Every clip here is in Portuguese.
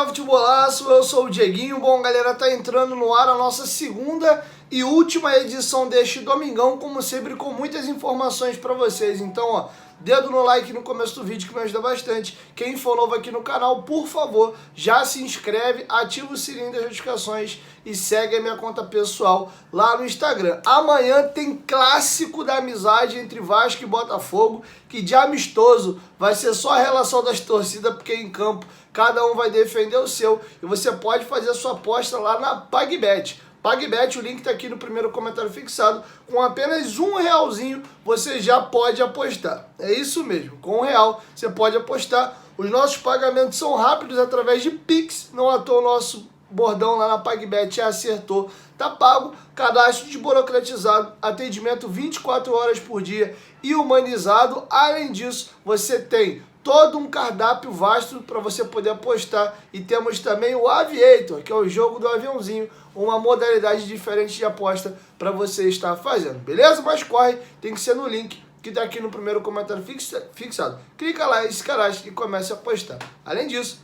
Futebolaço, eu sou o Dieguinho. Bom, galera, tá entrando no ar a nossa segunda e última edição deste domingão, como sempre, com muitas informações para vocês. Então, ó, dedo no like no começo do vídeo que me ajuda bastante. Quem for novo aqui no canal, por favor, já se inscreve, ativa o sininho das notificações e segue a minha conta pessoal lá no Instagram. Amanhã tem clássico da amizade entre Vasco e Botafogo, que de amistoso vai ser só a relação das torcidas, porque em campo cada um vai defender o seu e você pode fazer a sua aposta lá na PagBet. PagBet, o link está aqui no primeiro comentário fixado. Com apenas R$1 você já pode apostar. É isso mesmo, com R$1 você pode apostar. Os nossos pagamentos são rápidos através de Pix. Não à toa o nosso bordão lá na PagBet acertou, tá pago. Cadastro desburocratizado, atendimento 24 horas por dia e humanizado. Além disso, você tem todo um cardápio vasto para você poder apostar. E temos também o Aviator, que é o jogo do aviãozinho, uma modalidade diferente de aposta para você estar fazendo, beleza? Mas corre, tem que ser no link que está aqui no primeiro comentário fixado. Clica lá, esse cadastro e comece a apostar. Além disso,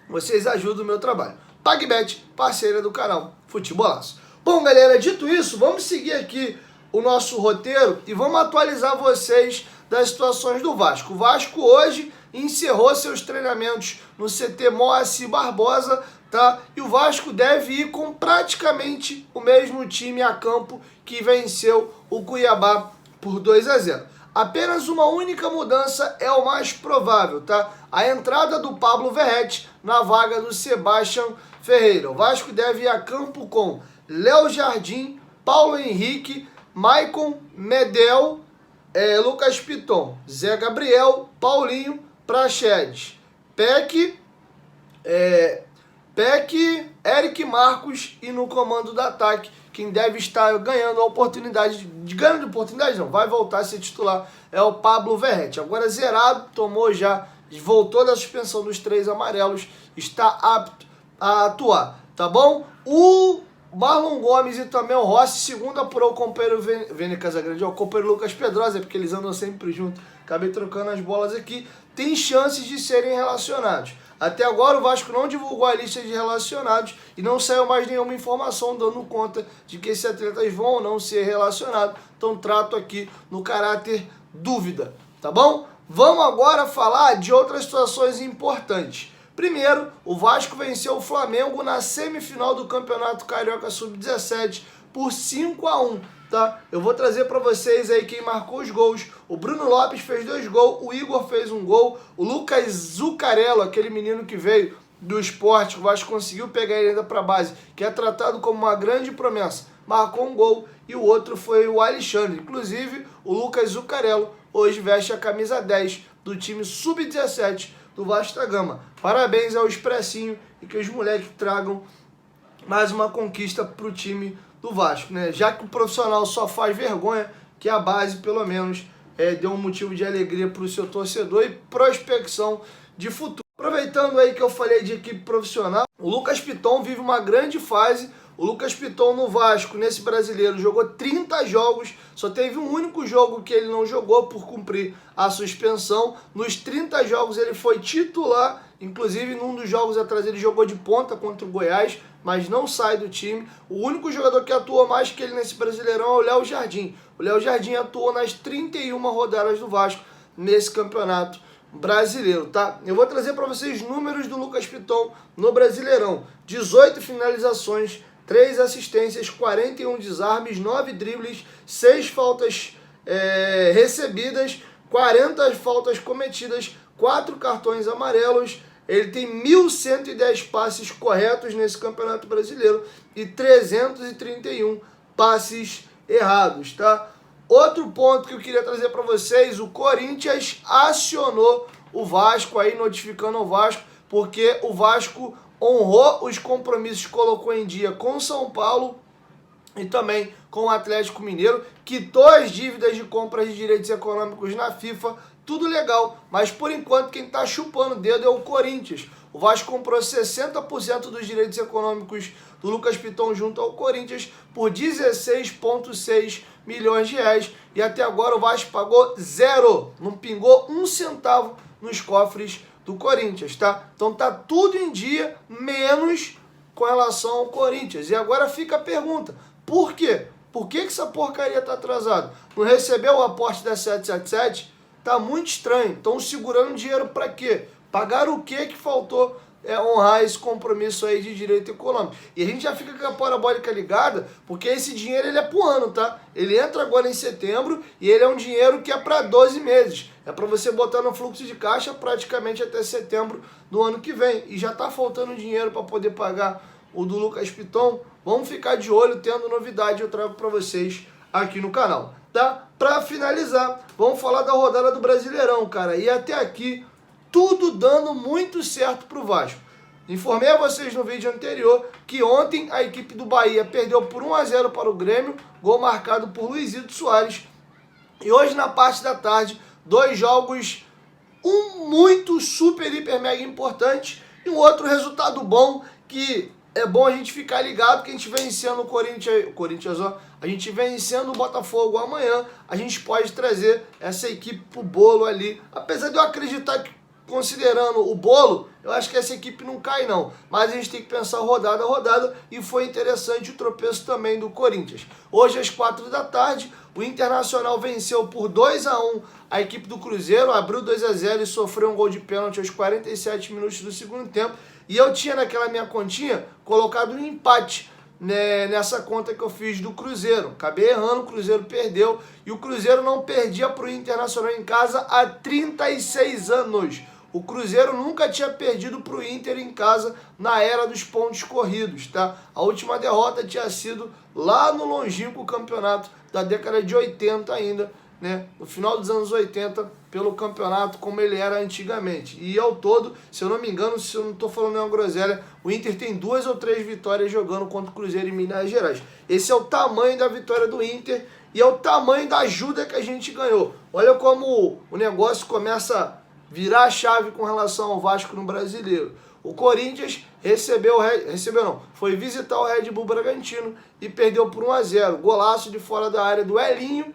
vocês ajudam o meu trabalho. PagBet, parceira do canal Futebolaço. Bom, galera, dito isso, vamos seguir aqui o nosso roteiro e vamos atualizar vocês das situações do Vasco. O Vasco hoje encerrou seus treinamentos no CT Moacir Barbosa, tá? E o Vasco deve ir com praticamente o mesmo time a campo que venceu o Cuiabá por 2-0. Apenas uma única mudança é o mais provável, tá? A entrada do Pablo Verrete na vaga do Sebastião Ferreira. O Vasco deve ir a campo com Léo Jardim, Paulo Henrique, Maicon Medel, Lucas Piton, Zé Gabriel, Paulinho, Praxedes, Peck, Eric Marcos e no comando do ataque, quem deve estar ganhando a oportunidade, vai voltar a ser titular, é o Pablo Verrete. Agora zerado, voltou da suspensão dos 3 amarelos, está apto a atuar, tá bom? O Marlon Gomes e também o Rossi, segundo apurou o companheiro Vene Casagrande, o companheiro Lucas Pedrosa, porque eles andam sempre juntos, acabei trocando as bolas aqui, tem chances de serem relacionados. Até agora o Vasco não divulgou a lista de relacionados e não saiu mais nenhuma informação dando conta de que esses atletas vão ou não ser relacionados, então trato aqui no caráter dúvida, tá bom? Vamos agora falar de outras situações importantes. Primeiro, o Vasco venceu o Flamengo na semifinal do Campeonato Carioca Sub-17 por 5-1, tá? Eu vou trazer para vocês aí quem marcou os gols. O Bruno Lopes fez 2 gols, o Igor fez 1 gol, o Lucas Zuccarello, aquele menino que veio do Sport, o Vasco conseguiu pegar ele ainda para a base, que é tratado como uma grande promessa, marcou 1 gol e o outro foi o Alexandre. Inclusive, o Lucas Zuccarello hoje veste a camisa 10 do time Sub-17 do Vasco da Gama. Parabéns ao Expressinho e que os moleques tragam mais uma conquista para o time do Vasco, né? Já que o profissional só faz vergonha, que a base, pelo menos, deu um motivo de alegria para o seu torcedor e prospecção de futuro. Aproveitando aí que eu falei de equipe profissional, o Lucas Piton vive uma grande fase. O Lucas Piton no Vasco, nesse brasileiro, jogou 30 jogos, só teve um único jogo que ele não jogou por cumprir a suspensão. Nos 30 jogos ele foi titular, inclusive num dos jogos atrás ele jogou de ponta contra o Goiás, mas não sai do time. O único jogador que atuou mais que ele nesse Brasileirão é o Léo Jardim. O Léo Jardim atuou nas 31 rodadas do Vasco nesse campeonato brasileiro, tá? Eu vou trazer para vocês números do Lucas Piton no Brasileirão. 18 finalizações, 3 assistências, 41 desarmes, 9 dribles, 6 faltas recebidas, 40 faltas cometidas, 4 cartões amarelos. Ele tem 1.110 passes corretos nesse Campeonato Brasileiro e 331 passes errados, tá? Outro ponto que eu queria trazer para vocês, o Corinthians acionou o Vasco aí, notificando o Vasco, porque o Vasco honrou os compromissos que colocou em dia com o São Paulo e também com o Atlético Mineiro, quitou as dívidas de compras de direitos econômicos na FIFA, tudo legal, mas por enquanto quem está chupando o dedo é o Corinthians. O Vasco comprou 60% dos direitos econômicos do Lucas Piton junto ao Corinthians por 16,6 milhões de reais e até agora o Vasco pagou 0, não pingou 1 centavo nos cofres do Corinthians, tá? Então tá tudo em dia, menos com relação ao Corinthians. E agora fica a pergunta, por quê? Por que essa porcaria tá atrasada? Não recebeu o aporte da 777? Tá muito estranho. Estão segurando dinheiro para quê? Pagaram o que faltou honrar esse compromisso aí de direito econômico. E a gente já fica com a parabólica ligada, porque esse dinheiro ele é pro ano, tá? Ele entra agora em setembro e ele é um dinheiro que é para 12 meses. É para você botar no fluxo de caixa praticamente até setembro do ano que vem. E já tá faltando dinheiro para poder pagar o do Lucas Piton. Vamos ficar de olho, tendo novidade eu trago para vocês aqui no canal, tá? Para finalizar, vamos falar da rodada do Brasileirão, cara. E até aqui tudo dando muito certo pro Vasco. Informei a vocês no vídeo anterior que ontem a equipe do Bahia perdeu por 1-0 para o Grêmio, gol marcado por Luizito Soares. E hoje na parte da tarde, 2 jogos, um muito super, hiper, mega importante e um outro resultado bom que é bom a gente ficar ligado que a gente vencendo o Corinthians, ó, a gente vencendo o Botafogo amanhã, a gente pode trazer essa equipe pro bolo ali, apesar de eu acreditar que considerando o bolo, eu acho que essa equipe não cai não, mas a gente tem que pensar rodada a rodada e foi interessante o tropeço também do Corinthians. Hoje às 4 da tarde, o Internacional venceu por 2-1 a equipe do Cruzeiro, abriu 2-0 e sofreu um gol de pênalti aos 47 minutos do segundo tempo, e eu tinha naquela minha continha colocado um empate nessa conta que eu fiz do Cruzeiro. Acabei errando, o Cruzeiro perdeu, e o Cruzeiro não perdia para o Internacional em casa há 36 anos. O Cruzeiro nunca tinha perdido para o Inter em casa na era dos pontos corridos, tá? A última derrota tinha sido lá no longínquo campeonato da década de 80 ainda, né? No final dos anos 80, pelo campeonato como ele era antigamente. E ao todo, se eu não me engano, se eu não estou falando nenhuma groselha, o Inter tem 2 ou 3 vitórias jogando contra o Cruzeiro em Minas Gerais. Esse é o tamanho da vitória do Inter e é o tamanho da ajuda que a gente ganhou. Olha como o negócio começa a virar a chave com relação ao Vasco no Brasileiro. O Corinthians foi visitar o Red Bull Bragantino e perdeu por 1-0. Golaço de fora da área do Elinho,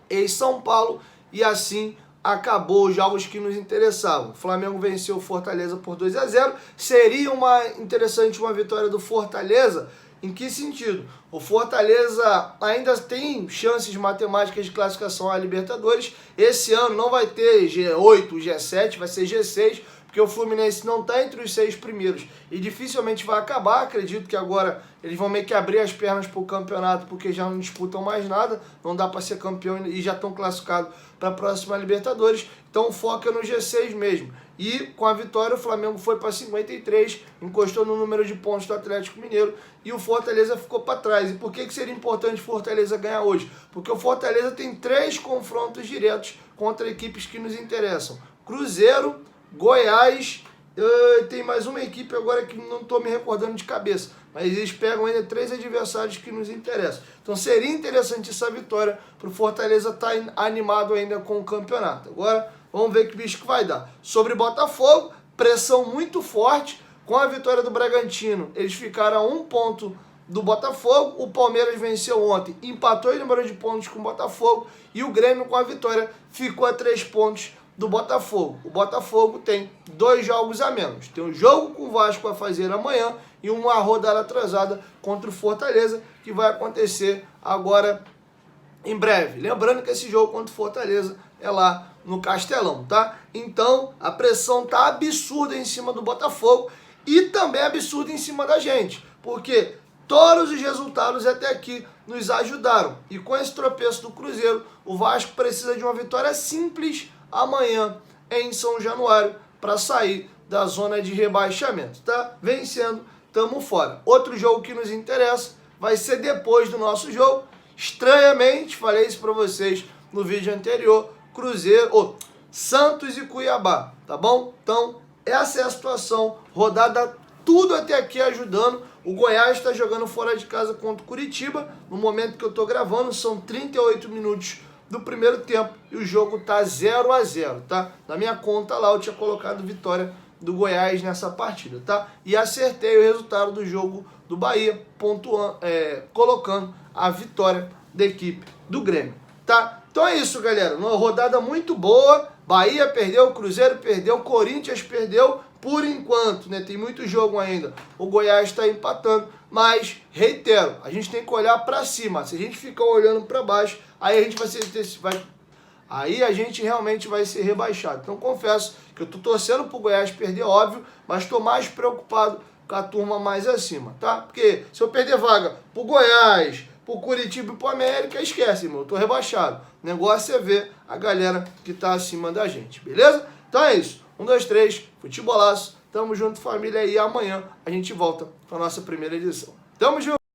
ex-São Paulo, e assim acabou os jogos que nos interessavam. O Flamengo venceu o Fortaleza por 2-0. Seria interessante uma vitória do Fortaleza. Em que sentido? O Fortaleza ainda tem chances matemáticas de classificação à Libertadores. Esse ano não vai ter G8, G7, vai ser G6, porque o Fluminense não está entre os 6 primeiros e dificilmente vai acabar. Acredito que agora eles vão meio que abrir as pernas para o campeonato, porque já não disputam mais nada, não dá para ser campeão e já estão classificados para a próxima Libertadores. Então foca no G6 mesmo. E com a vitória o Flamengo foi para 53, encostou no número de pontos do Atlético Mineiro e o Fortaleza ficou para trás. E por que seria importante o Fortaleza ganhar hoje? Porque o Fortaleza tem 3 confrontos diretos contra equipes que nos interessam. Cruzeiro, Goiás, tem mais uma equipe agora que não estou me recordando de cabeça, mas eles pegam ainda 3 adversários que nos interessam. Então seria interessante essa vitória para o Fortaleza estar animado ainda com o campeonato. Agora vamos ver que bicho que vai dar. Sobre Botafogo, pressão muito forte. Com a vitória do Bragantino, eles ficaram a 1 ponto do Botafogo. O Palmeiras venceu ontem, empatou em número de pontos com o Botafogo. E o Grêmio, com a vitória, ficou a 3 pontos do Botafogo. O Botafogo tem 2 jogos a menos. Tem um jogo com o Vasco a fazer amanhã e uma rodada atrasada contra o Fortaleza, que vai acontecer agora em breve. Lembrando que esse jogo contra o Fortaleza é lá no Castelão, tá? Então, a pressão tá absurda em cima do Botafogo e também absurda em cima da gente, porque todos os resultados até aqui nos ajudaram. E com esse tropeço do Cruzeiro, o Vasco precisa de uma vitória simples amanhã em São Januário para sair da zona de rebaixamento, tá? Vencendo, tamo fora. Outro jogo que nos interessa vai ser depois do nosso jogo. Estranhamente, falei isso para vocês no vídeo anterior, Santos e Cuiabá, tá bom? Então, essa é a situação, rodada tudo até aqui ajudando. O Goiás está jogando fora de casa contra o Curitiba, no momento que eu tô gravando, são 38 minutos do primeiro tempo e o jogo tá 0-0, tá? Na minha conta lá eu tinha colocado vitória do Goiás nessa partida, tá? E acertei o resultado do jogo do Bahia, colocando a vitória da equipe do Grêmio, tá? Então é isso, galera. Uma rodada muito boa, Bahia perdeu, Cruzeiro perdeu, Corinthians perdeu por enquanto, né? Tem muito jogo ainda. O Goiás está empatando, mas, reitero, a gente tem que olhar para cima. Se a gente ficar olhando para baixo, aí a gente aí a gente realmente vai ser rebaixado. Então, confesso que eu tô torcendo pro Goiás perder, óbvio, mas estou mais preocupado com a turma mais acima, tá? Porque se eu perder vaga pro Goiás, pro Curitiba e pro América, esquece, irmão, eu tô rebaixado. O negócio é ver a galera que tá acima da gente, beleza? Então é isso. 1, 2, 3, futebolaço. Tamo junto, família, e amanhã a gente volta com a nossa primeira edição. Tamo junto!